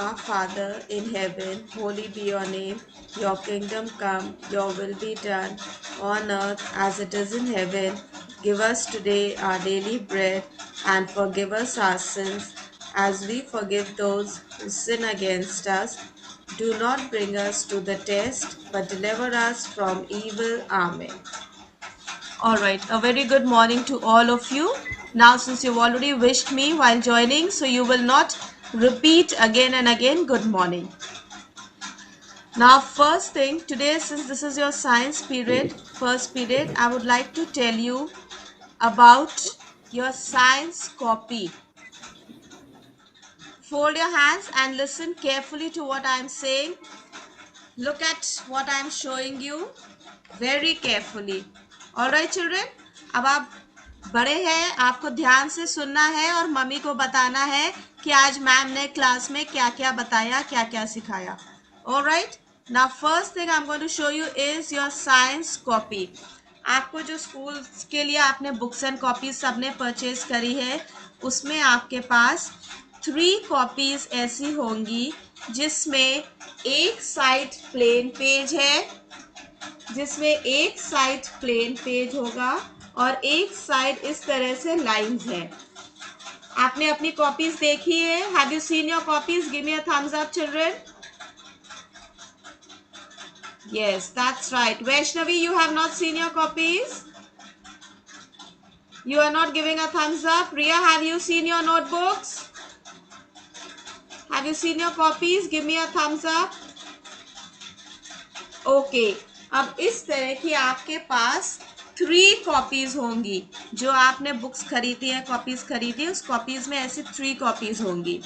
Our Father in heaven, holy be your name. Your kingdom come, your will be done on earth as it is in heaven. Give us today our daily bread and forgive us our sins as we forgive those who sin against us. Do not bring us to the test, but deliver us from evil. Amen. All right, a very good morning to all of you. Now, since you've already wished me while joining, so you will not repeat again and again, good morning. Now, first thing, today, since this is your science period, first period, I would like to tell you about your science copy. Fold your hands and listen carefully to what I am saying. Look at what I am showing you very carefully. All right, children? अब आप बड़े हैं, आपको ध्यान से सुनना है और मम्मी को बताना है कि आज मैम ने क्लास में क्या क्या बताया, क्या क्या सिखाया. All right? Now first thing I'm going to show you is your science copy. आपको जो स्कूल के लिए आपने बुक्स एंड कॉपीज सबने परचेज करी है, उसमें आपके पास 3 कॉपीज ऐसी होंगी जिसमें एक साइड प्लेन पेज है, जिसमें एक साइड प्लेन पेज होगा और एक साइड इस तरह से लाइंस है. आपने अपनी कॉपीज देखी है? Have you seen your copies? Give me a thumbs up children. Yes, that's right. Vaishnavi, you have not seen your copies? You are not giving a thumbs up. Riya, have you seen your notebooks? Have you seen your copies? Give me a thumbs up. Okay. अब इस तरह की आपके पास 3 copies होंगी. जो आपने books खरीदी है, कॉपीज खरीदी, उस कॉपीज में ऐसी 3 कॉपीज होंगी.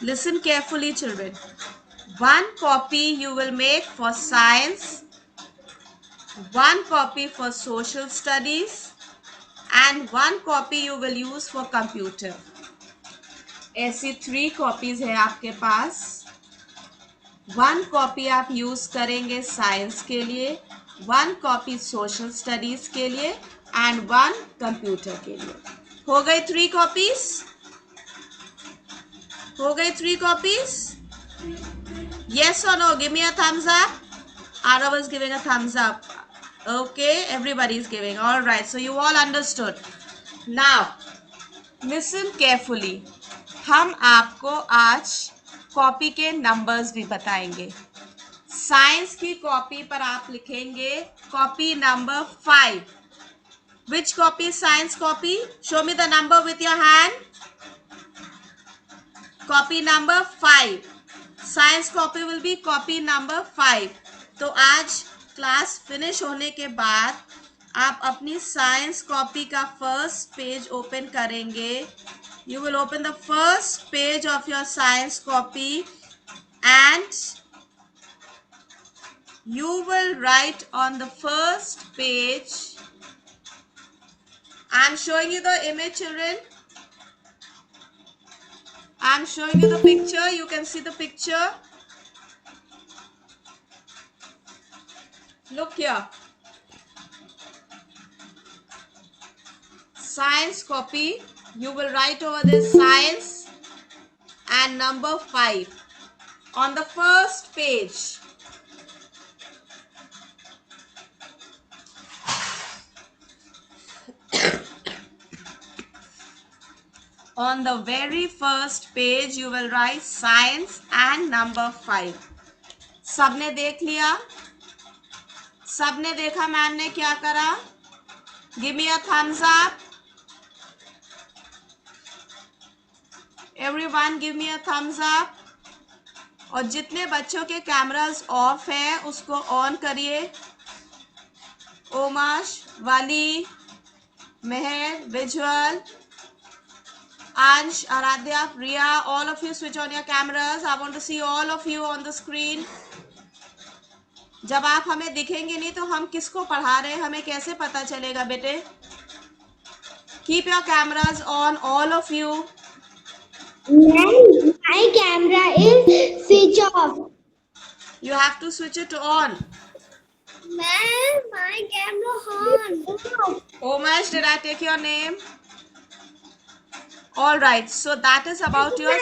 Listen carefully, children. 1 copy you will make for science, 1 copy for social studies, and 1 copy you will use for computer. ऐसी 3 कॉपीज है आपके पास. 1 कॉपी आप यूज करेंगे साइंस के लिए, 1 कॉपी सोशल स्टडीज के लिए एंड 1 कंप्यूटर के लिए. हो गई 3 कॉपीज? हो गई 3 copies? Yes or no? Give me a thumbs up. Arav is giving a thumbs up. Okay, everybody is giving. All right, so you all understood. Now, listen carefully. हम आपको आज copy के नंबर्स भी बताएंगे. Science की copy पर आप लिखेंगे copy number 5. Which copy is science copy? Show me the number with your hand. Copy number 5. Science copy will be copy number 5. तो आज क्लास फिनिश होने के बाद आप अपनी साइंस कॉपी का फर्स्ट पेज ओपन करेंगे. You will open the first page of your science copy and you will write on the first page. I am showing you the image, children. I am showing you the picture. You can see the picture. Look here. Science copy. You will write over this science and number 5 on the first page. On the very first page you will write science and number 5. सबने देख लिया? सबने देखा ma'am ने क्या करा? Give me a thumbs up. Everyone give me a thumbs up. और जितने बच्चों के कैमरास ऑफ है उसको ऑन करिए. ओमाश, वाली, मेहर, visual, Ansh, Aradhya, Priya, all of you switch on your cameras. I want to see all of you on the screen. जब आप हमें दिखेंगे नहीं तो हम किसको पढ़ा रहे हैं, हमें कैसे पता चलेगा बेटे? Keep your cameras on, all of you. My camera is switch off. You have to switch it on. Ma'am, my camera on. Omash, did I take your name? All right, so that is about your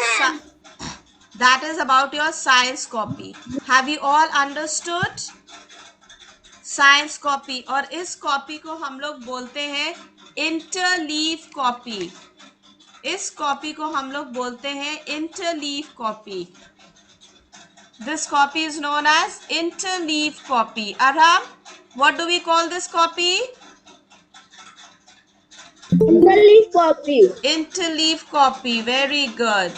That is about your science copy. Have you all understood? Science copy, और इस copy को हम लोग बोलते हैं interleave copy. इस copy को हम लोग बोलते हैं interleave copy. This copy is known as interleaf copy. Arham, what do we call this copy? Interleaf copy. Interleaf copy. Very good.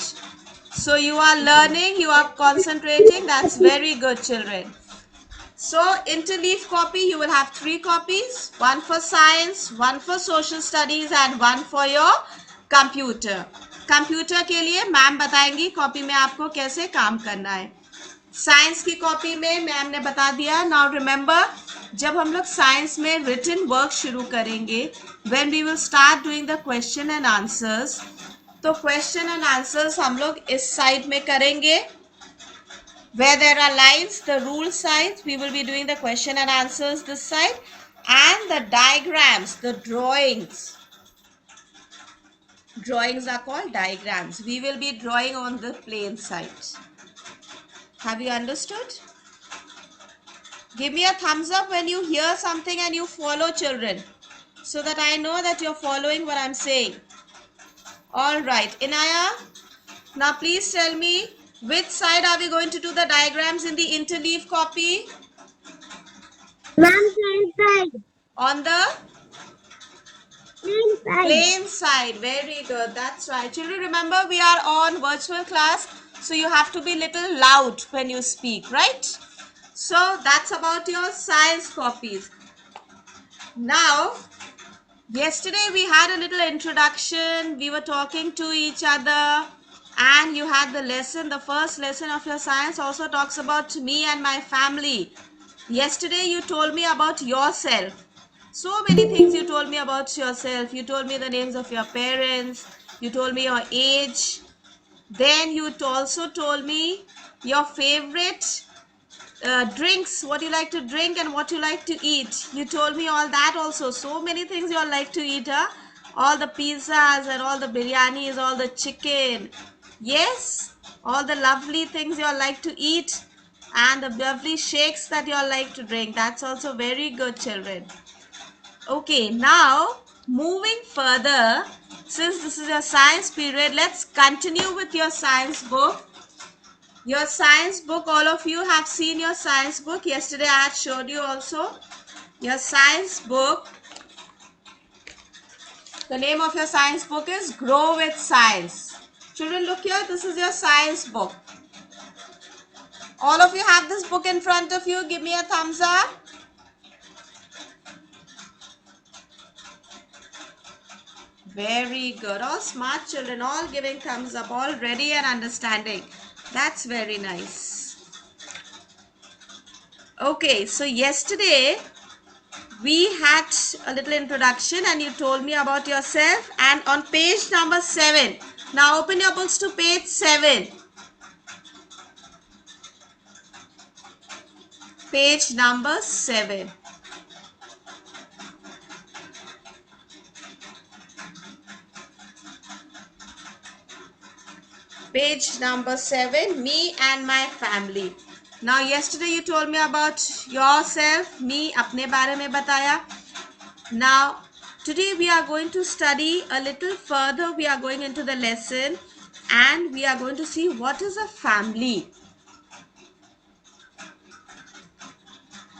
So you are learning, you are concentrating. That's very good, children. So interleaf copy, you will have 3 copies. One for science, one for social studies and one for your computer. Computer के लिए ma'am बताएंगी copy में आपको कैसे काम करना है. Science की कॉपी में मैम ने बता दिया. नाउ रिमेंबर, जब हम लोग साइंस में रिटन वर्क शुरू करेंगे, when we will start doing the question and answers, तो क्वेश्चन एंड आंसर्स हम लोग इस साइड में करेंगे. Where there are lines, the rule side, we will be doing the question and answers this side, and the diagrams, the drawings are called diagrams. We will be drawing on the plain side. Have you understood? Give me a thumbs up when you hear something and you follow, children, so that I know that you're following what I'm saying. All right, Inaya, now please tell me, which side are we going to do the diagrams in the interleaf copy? Ma'am, side. On the Plain side. plain side. Very good. That's right. Children, remember we are on virtual class, so you have to be little loud when you speak, right? So that's about your science copies. Now, yesterday we had a little introduction. We were talking to each other. And you had the lesson, the first lesson of your science also talks about me and my family. Yesterday you told me about yourself. So many things you told me about yourself. You told me the names of your parents. You told me your age. Then you also told me your favorite drinks, what you like to drink and what you like to eat. You told me all that also. So many things you all like to eat, huh? All the pizzas and all the biryanis, all the chicken. Yes, all the lovely things you all like to eat and the lovely shakes that you all like to drink. That's also very good, children. Okay, now moving further, since this is your science period, let's continue with your science book. Your science book, all of you have seen your science book. Yesterday I had showed you also. Your science book, the name of your science book is Grow with Science. Children, look here, this is your science book. All of you have this book in front of you. Give me a thumbs up. Very good. All smart children, all giving thumbs up, all ready and understanding. That's very nice. Okay, so yesterday we had a little introduction and you told me about yourself, and on page number 7. Now open your books to page 7. Page number 7. Page number 7, me and my family. Now yesterday you told me about yourself, me अपने बारे में बताया. Now today we are going to study a little further. We are going into the lesson and we are going to see what is a family.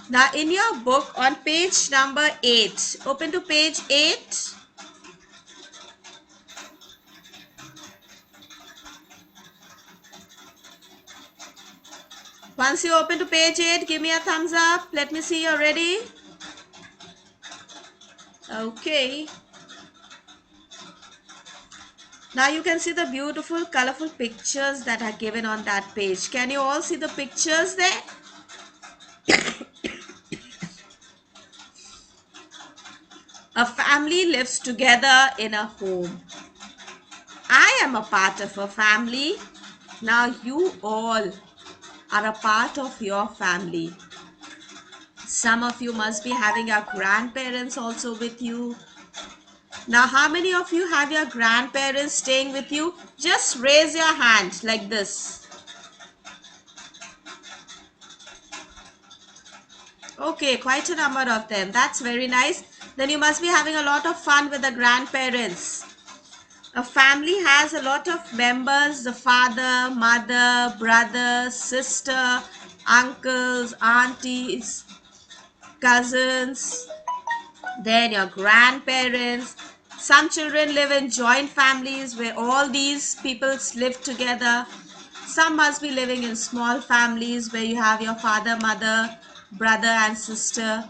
Now in your book on page number 8, open to page 8. Once you open to page 8, give me a thumbs up. Let me see you're ready. Okay. Now you can see the beautiful colorful pictures that are given on that page. Can you all see the pictures there? A family lives together in a home. I am a part of a family. Now you all are a part of your family. Some of you must be having your grandparents also with you. Now, how many of you have your grandparents staying with you? Just raise your hand like this. Okay, quite a number of them. That's very nice. Then you must be having a lot of fun with the grandparents. A family has a lot of members: the father, mother, brother, sister, uncles, aunties, cousins, then your grandparents. Some children live in joint families where all these people live together. Some must be living in small families where you have your father, mother, brother, and sister.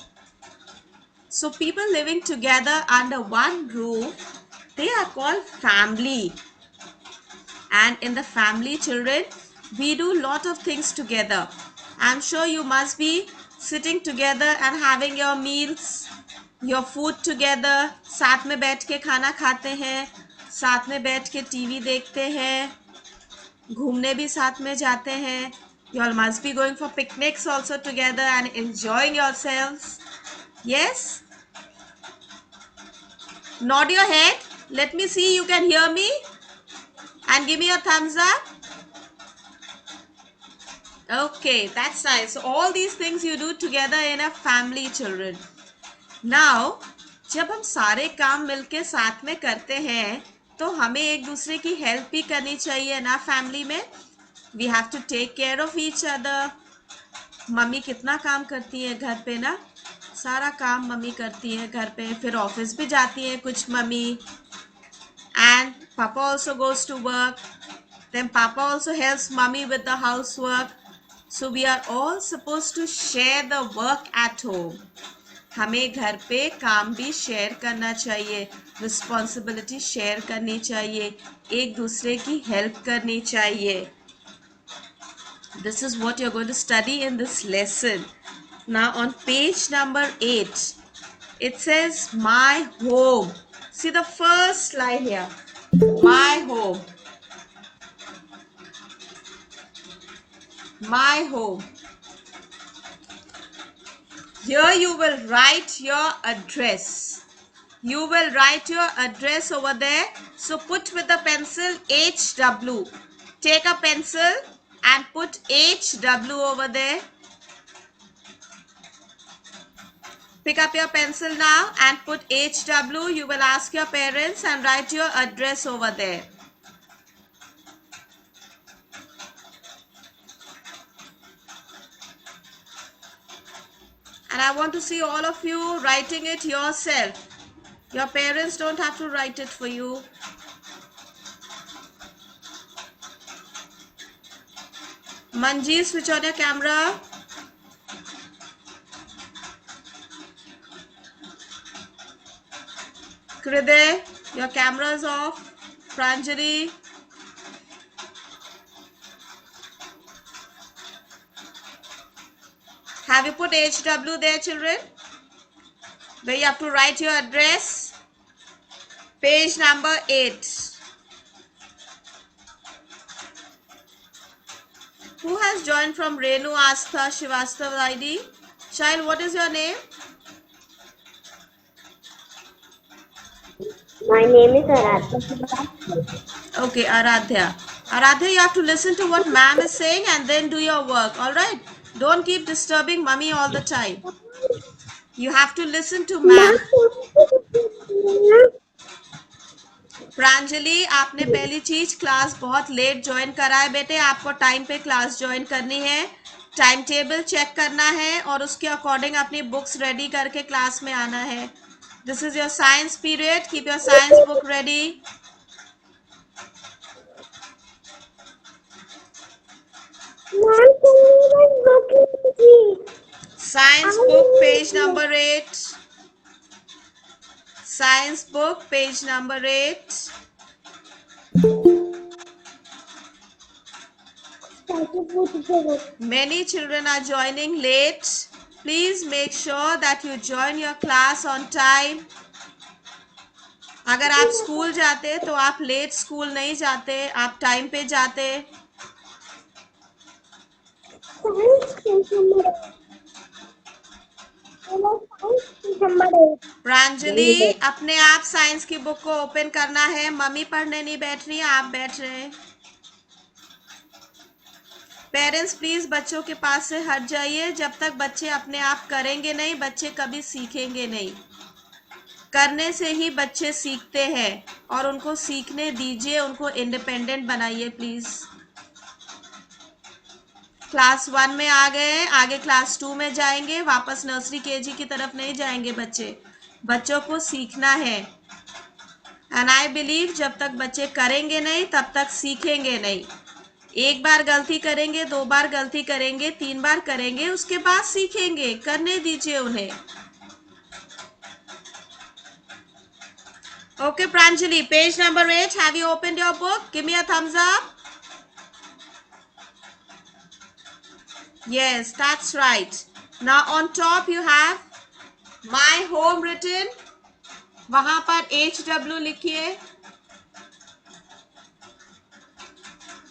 So, people living together under one roof, they are called family. And in the family, children, we do lot of things together. I'm sure you must be sitting together and having your meals, your food together. साथ में बैठ के खाना खाते हैं, साथ में बैठ के टीवी देखते हैं, घूमने भी साथ में जाते हैं. You all must be going for picnics also together and enjoying yourselves. Yes? Nod your head. Let me see you can hear me. And give me a thumbs up. Okay, that's nice. So all these things you do together in a family, children. Now, जब हम सारे काम मिलके साथ में करते हैं तो हमें एक दूसरे की हेल्प भी करनी चाहिए ना फैमिली में. We have to take care of each other. Mummy कितना काम करती है घर पे ना, सारा काम मम्मी करती है घर पे. फिर ऑफिस भी जाती है कुछ mummy. And papa also goes to work. Then papa also helps mummy with the house work. So we are all supposed to share the work at home. हमें घर पे काम भी शेयर करना चाहिए, रिस्पॉन्सिबिलिटी शेयर करनी चाहिए, एक दूसरे की हेल्प करनी चाहिए. This is what you're going to study in this lesson. Now on page number 8, it says my home. See the first line here. My home. My home. Here you will write your address. You will write your address over there. So put with the pencil HW. Take a pencil and put HW over there. Pick up your pencil now and put HW. You will ask your parents and write your address over there. And I want to see all of you writing it yourself. Your parents don't have to write it for you. Manjeet, switch on your camera. Kriday, your camera is off. Pranjali. Have you put HW there, children? Where you have to write your address. Page number 8. Who has joined from Renu Astha Shivastav ID? Child, what is your name? My name is Aradhya. Okay, Aradhya. Aradhya, you have to listen to what ma'am is saying and then do your work, alright? Don't keep disturbing mummy all the time. You have to listen to ma'am. Pranjali, आपने पहली चीज class बहुत late join करा है बेटे. आपको time पे class join करनी है, टाइम टेबल चेक करना है और उसके अकॉर्डिंग अपनी बुक्स रेडी करके क्लास में आना है. This is your science period. Keep your science book ready. Science book, page number 8. Science book, page number 8. Many children are joining late. Please make sure that you join your class on time. अगर आप school जाते तो आप late school नहीं जाते, आप time पे जाते. प्रांजलि, अपने आप साइंस की बुक को ओपन करना है. मम्मी पढ़ने नहीं बैठ रही है, आप बैठ रहे हैं. पेरेंट्स प्लीज बच्चों के पास से हट जाइए। जब तक बच्चे अपने आप करेंगे नहीं, बच्चे कभी सीखेंगे नहीं। करने से ही बच्चे सीखते हैं, और उनको सीखने दीजिए, उनको इंडिपेंडेंट बनाइए प्लीज। क्लास 1 में आ गए, आगे क्लास 2 में जाएंगे, वापस नर्सरी केजी की तरफ नहीं जाएंगे। बच्चों को सीखना है। एंड आई बिलीव जब तक बच्चे करेंगे नहीं, तब तक सीखेंगे नहीं। एक बार गलती करेंगे, 2 बार गलती करेंगे, 3 बार करेंगे, उसके बाद सीखेंगे। करने दीजिए उन्हें। Okay Pranjali, page number 8, have you opened your book? Give me a thumbs up. Yes, that's right. Now on top you have my home written. वहां पर HW लिखिए।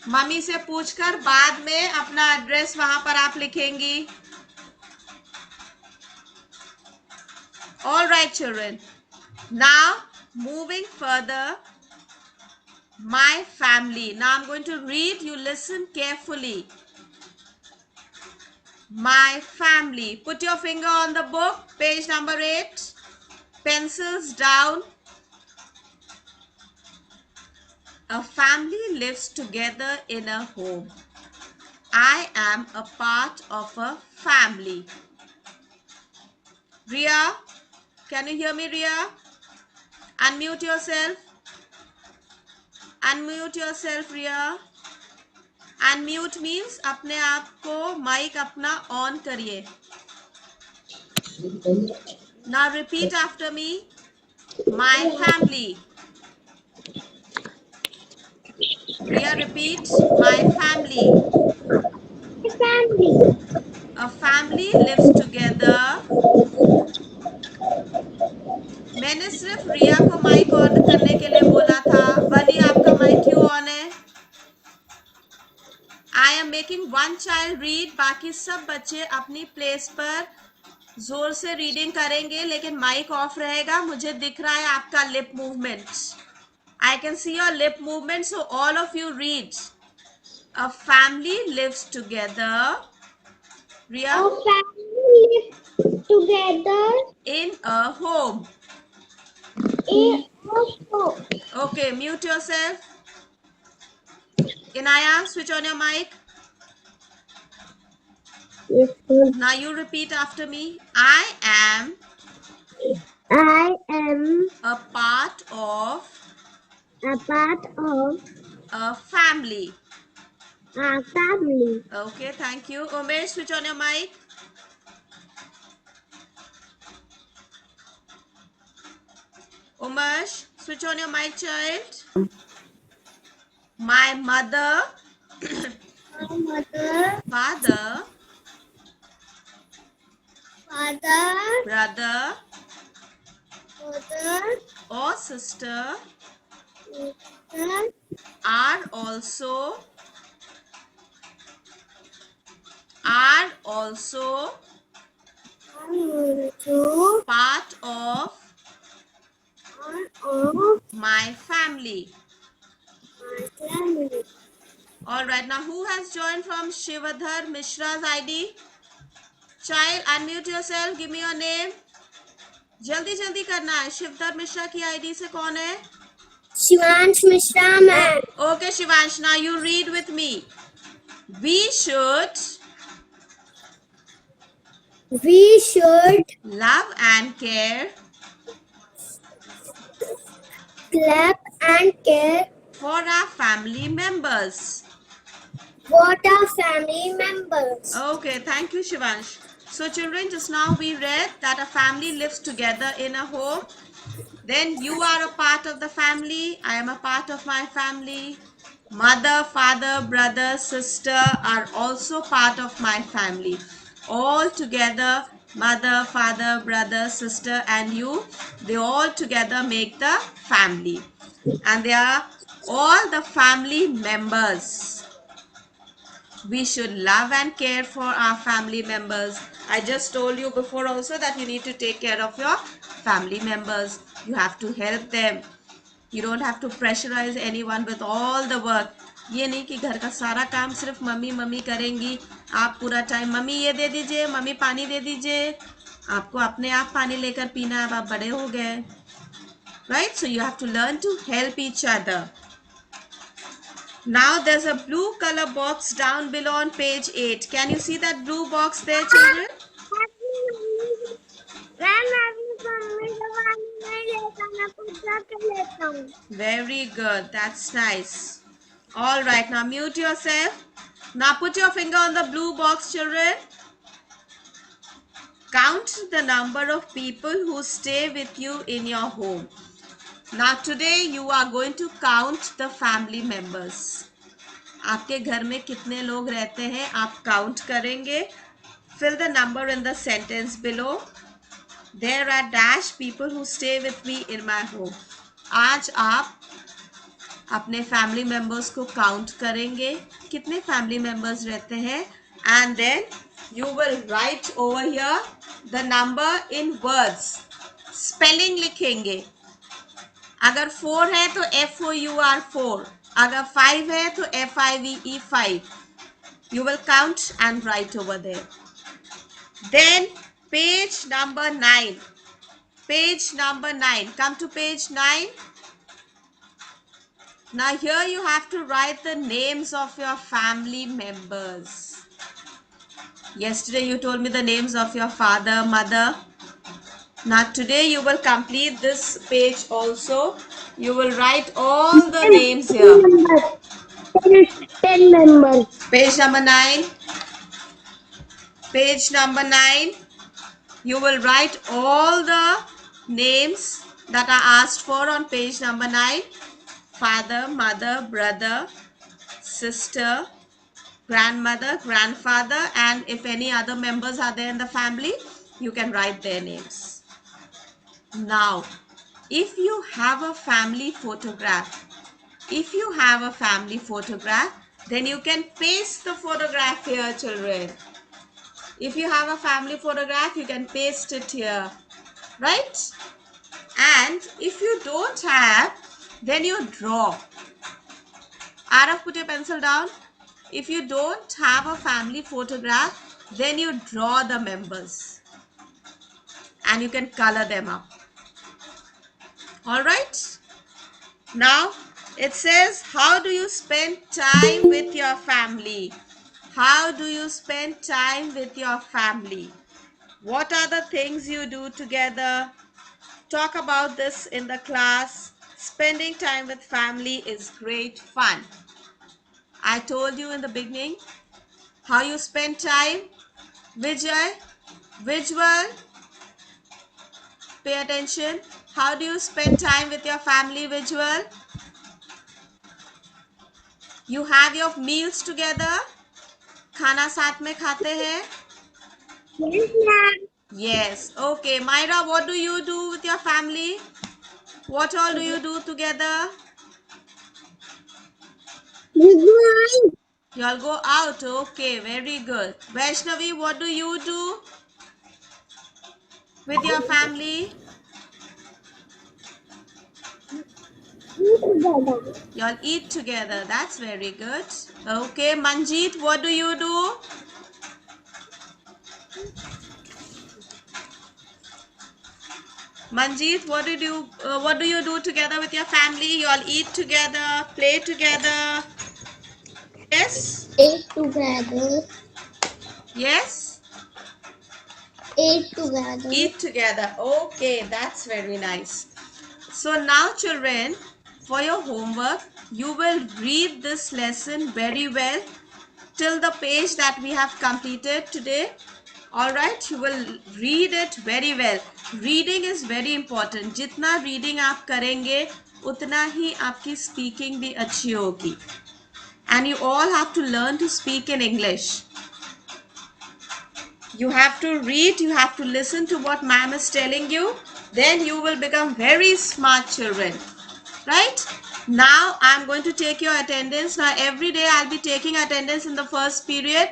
मम्मी से पूछकर बाद में अपना एड्रेस वहां पर आप लिखेंगी। All right, children. Now moving further, my family. Now I'm going to read. You listen carefully. My family. Put your finger on the book, page number 8. Pencils down. A family lives together in a home. I am a part of a family. Ria, can you hear me, Ria? Unmute yourself. Unmute yourself, Ria. Unmute means अपने आप को mic अपना on करिए. Now repeat after me. My family. Ria, repeat. My family. family. A family lives together. मैंने सिर्फ रिया को mic on करने के लिए बोला था. बनी, आपका माइक क्यों ऑन है? I am making one child read. बाकी सब बच्चे अपनी प्लेस पर जोर से रीडिंग करेंगे, लेकिन माइक ऑफ रहेगा. मुझे दिख रहा है आपका lip movement. I can see your lip movement, so all of you read. A family lives together. Ria? A family lives together In a home. in a home. Okay, mute yourself. Inaya, switch on your mic. Yes, sir. Now you repeat after me. I am I am a part of a part of a family. a family. Okay, thank you. Umesh, switch on your mic. Umesh, switch on your mic, child. My mother, My mother, father, father, brother, mother, or sister sister are also are also part of my family. my family. All right, now who has joined from Shivadhar Mishra's ID? Child, unmute yourself. Give me your name. जल्दी जल्दी करना है. शिवधर मिश्रा की ID से कौन है? Shivansh Mishra, ma'am. Okay, Shivansh, now you read with me. We should love and care clap and care for our family members. what are family members. Okay, thank you, Shivansh. So children, just now we read that a family lives together in a home. Then you are a part of the family. I am a part of my family. Mother, father, brother, sister are also part of my family. All together, mother, father, brother, sister, and you, they all together make the family. And they are all the family members. We should love and care for our family members. I just told you before also that you need to take care of your family members. You have to help them. You don't have to pressurize anyone with all the work. ये नहीं कि घर का सारा काम सिर्फ mummy mummy करेंगी, आप पूरा टाइम मम्मी ये दे दीजिए, मम्मी पानी दे दीजिए। आपको अपने आप पानी लेकर पीना है, अब आप बड़े हो गए, right? So you have to learn to help each other. Now there's a blue color box down below on page 8. Can you see that blue box there, children? Very good. That's nice. All right. Now mute yourself. Now put your finger on the blue box, children. Count the number of people who stay with you in your home. Now today you are going to count the family members. आपके घर में कितने लोग रहते हैं आप count करेंगे. Fill the number in the sentence below. There are dash people who stay with me in my home. आज आप अपने फैमिली मेंबर्स को काउंट करेंगे कितने फैमिली मेंबर्स रहते हैं, and then you will write over here the number in words. Spelling लिखेंगे. अगर 4 है तो FOUR 4, अगर 5 है तो FIVE 5. You will count and write over there. Then page number 9. Page number 9. Come to page 9. Now here you have to write the names of your family members. Yesterday you told me the names of your father, mother. Now today you will complete this page also. You will write all the names here. 10 members. Page number 9. Page number 9. You will write all the names that are asked for on page number 9. Father, mother, brother, sister, grandmother, grandfather, and if any other members are there in the family, you can write their names. Now, if you have a family photograph, then you can paste the photograph here, children. If you have a family photograph, you can paste it here, right? And if you don't have, then you draw. Arav, put your pencil down. If you don't have a family photograph, then you draw the members and you can color them up. All right. Now it says, how do you spend time with your family? How do you spend time with your family? What are the things you do together? Talk about this in the class. Spending time with family is great fun. I told you in the beginning how you spend time. Vijay, visual, pay attention. How do you spend time with your family, visual? You have your meals together. खाना साथ में खाते हैं. Yes, ma'am. Yes. Okay. Myra, what do you do with your family? What all do you do together? You all go out. Okay. Very good. Vaishnavi, what do you do with your family? You all eat together. That's very good. Okay. Manjeet, what do you do? Manjeet, what do you do together with your family? You all eat together, play together. Yes? Eat together. Yes? Eat together. Eat together. Okay, that's very nice. So now, children, for your homework, you will read this lesson very well till the page that we have completed today. All right, you will read it very well. Reading is very important. जितना reading आप करेंगे, उतना ही आपकी speaking भी अच्छी होगी. And you all have to learn to speak in English. You have to read, you have to listen to what ma'am is telling you. Then you will become very smart children. Right? Now I'm going to take your attendance. Now every day I'll be taking attendance in the first period.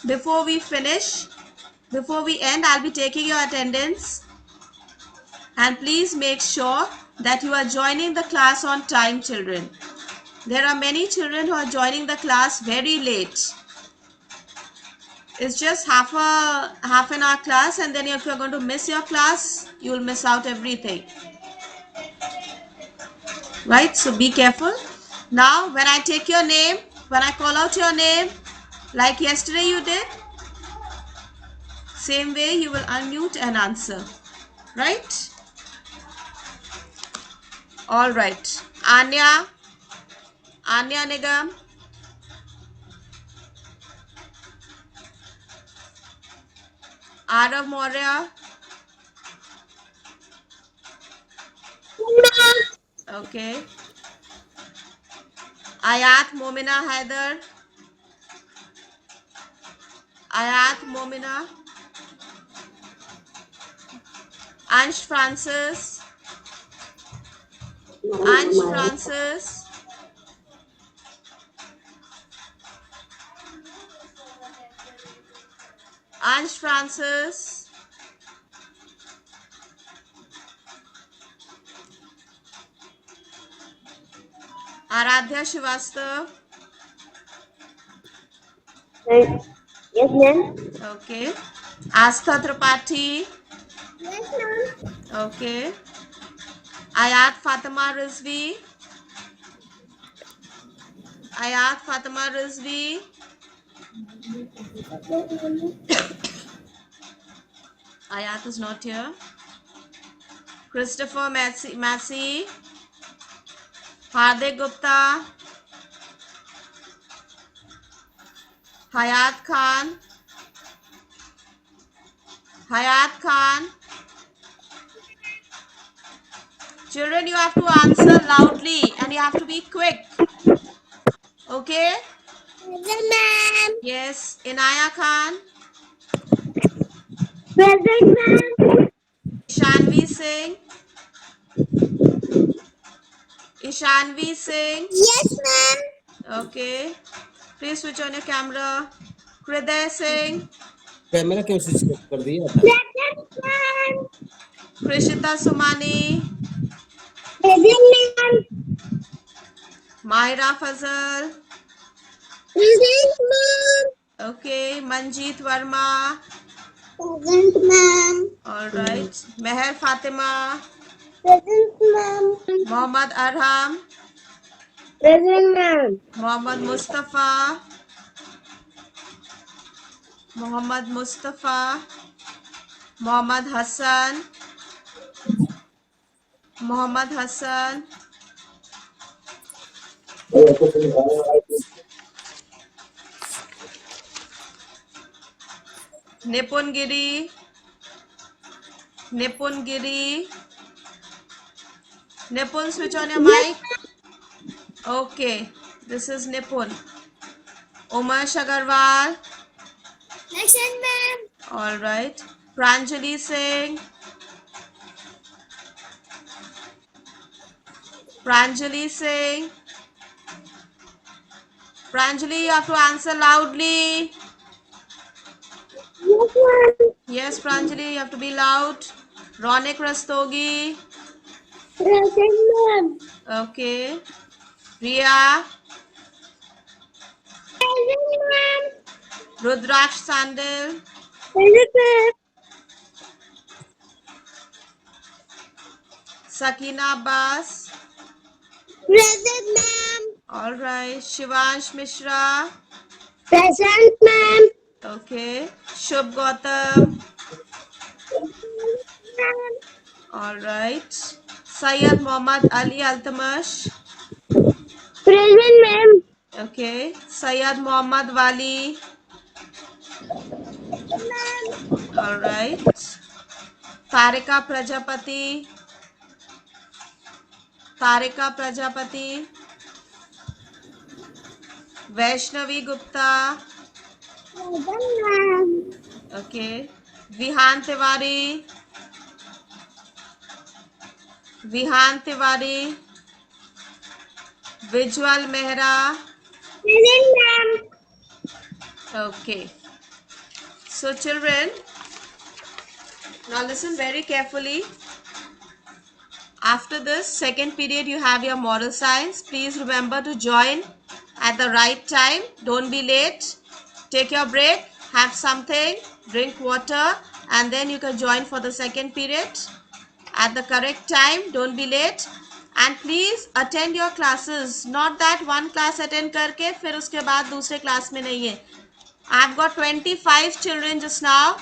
Before we finish, before we end, I'll be taking your attendance. And please make sure that you are joining the class on time, children. There are many children who are joining the class very late. It's just half an hour class, and then if you're going to miss your class, you'll miss out everything. Right? So be careful. Now, when I take your name, when I call out your name, like yesterday you did, same way you will unmute and answer. Right? All right. Anya Nigam, Arav Maurya. Okay. Ayat Momina Haider. Ayat Momina. Ansh Francis. Ansh Francis. Ansh Francis. Aradhya Srivastav. Yes, ma'am. Okay. Astha Tripathi. Yes, ma'am. Okay. Ayat Fatima Rizvi. Ayat Fatima Rizvi. Ayat is not here. Christopher Massey. Hardik Gupta. Hayat Khan. Hayat Khan. Children, you have to answer loudly and you have to be quick. Okay? Present, ma'am. Yes. Inaya Khan. Present, ma'am. Ishanvi Singh. Ishanvi Singh. Yes, ma'am. Okay. Please switch on your camera. Hriday Singh. Camera क्यों switch कर दिया? Present, ma'am. Krishita Sumani. Present, ma'am. Mahira Fazal. Present, ma'am. Okay. Manjeet Verma. Present, ma'am. All right. Meher Fatima. Present, ma'am. Mohammad Arham. Present, ma'am. Mohammad Mustafa. Mohammad Mustafa. Mohammad Hassan. Mohammad Hassan. Nipun Giri. Nipun Giri. Nipun, switch on your mic. Okay, this is Nipun. Umesh Agarwal. Present, ma'am. All right. Pranjali Singh. Pranjali Singh. Pranjali, you have to answer loudly. Yes, ma'am. Yes, Pranjali, you have to be loud. Ronik Rastogi. Present, ma'am. Okay. Riya. Present, ma'am. Rudraksh Sandil. Present, ma'am. Sakina Abbas. Present, ma'am. All right. Shivansh Mishra. Present, ma'am. Okay. Shubh Gautam. Ma'am. All right. Syed Mohammad Ali Altamash. Present, ma'am. Okay. Syed Mohammad Wali. All right. Tarika Prajapati. Tarika Prajapati. Vaishnavi Gupta. Present, ma'am. Okay. Vihan Tiwari. Vihan Tiwari. Vijwal Mehra. Present, ma'am. Okay. So children, now listen very carefully. after this second period, you have your moral science. Please remember to join at the right time. Don't be late. Take your break, have something, drink water, and then you can join for the second period at the correct time. Don't be late. And please attend your classes. Not that one class attend करके फिर उसके बाद दूसरे class में नहीं है. I've got 25 children just now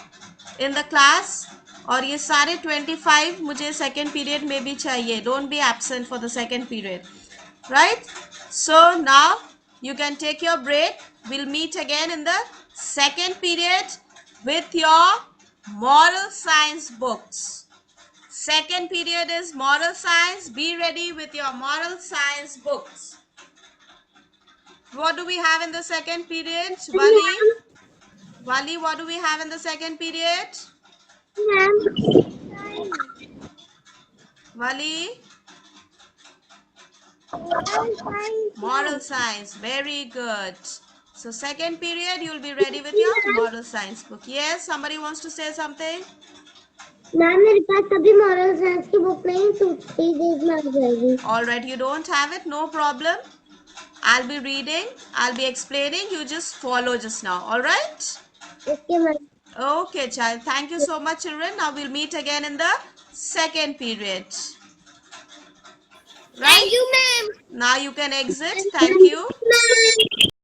in the class, और ये सारे 25 मुझे second period में भी चाहिए. Don't be absent for the second period, right? So now you can take your break. We'll meet again in the second period with your moral science books. Second period is moral science. Be ready with your moral science books. What do we have in the second period? Wali, what do we have in the second period? Ma'am. Wali? Moral science. Very good. So second period, you'll be ready with your moral science book. Yes, somebody wants to say something? Ma'am मेरे पास अभी moral science की book नहीं, 2-3 days में आ जाएगी. All right, you don't have it, no problem. I'll be reading, I'll be explaining, you just follow just now. All right? Okay, ma'am. Okay, child. Thank you so much, children. Now we'll meet again in the second period. Right? Thank you, ma'am. Now you can exit. Thank you. Ma'am.